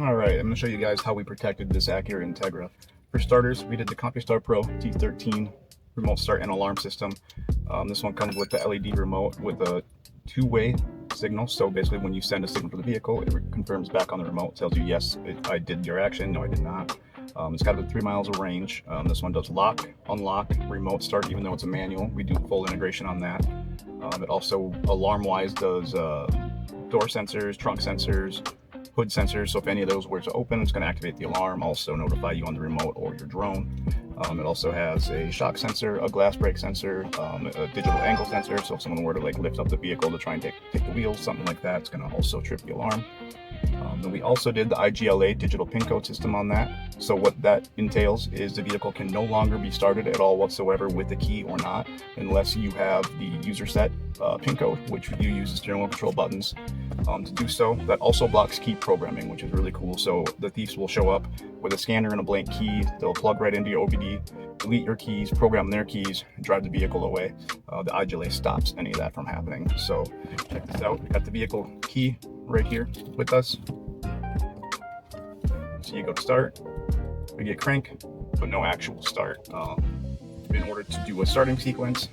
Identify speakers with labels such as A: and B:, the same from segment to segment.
A: Alright, I'm going to show you guys how we protected this Acura Integra. For starters, we did the Compustar PRO T13 remote start and alarm system. This one comes with the LED remote with a two-way signal. So basically when you send a signal to the vehicle, it confirms back on the remote, tells you, yes, I did your action, no I did not. It's got about 3 miles of range. This one does lock, unlock, remote start, even though it's a manual. We do full integration on that. It also, alarm-wise, does door sensors, trunk sensors, hood sensors, so if any of those were to open, it's going to activate the alarm, also notify you on the remote or your drone. It also has a shock sensor, a glass break sensor, a digital angle sensor, so if someone were to like lift up the vehicle to try and take the wheels, something like that, it's going to also trip the alarm. Then we also did the IGLA digital pin code system on that. So what that entails is the vehicle can no longer be started at all whatsoever with the key or not, unless you have the user set pin code, which you use the steering wheel control buttons to do so. That also blocks key programming, which is really cool. So the thieves will show up with a scanner and a blank key. They'll plug right into your OBD, delete your keys, program their keys, drive the vehicle away. The IGLA stops any of that from happening. So check this out. We got the vehicle key right here with us. So you go to start, we get crank, but no actual start. In order to do a starting sequence,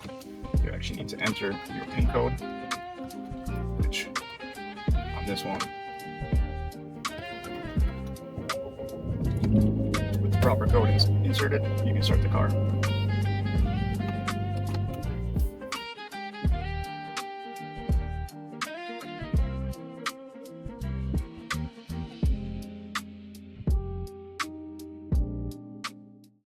A: you actually need to enter your pin code, which on this one, with the proper code inserted, you can start the car.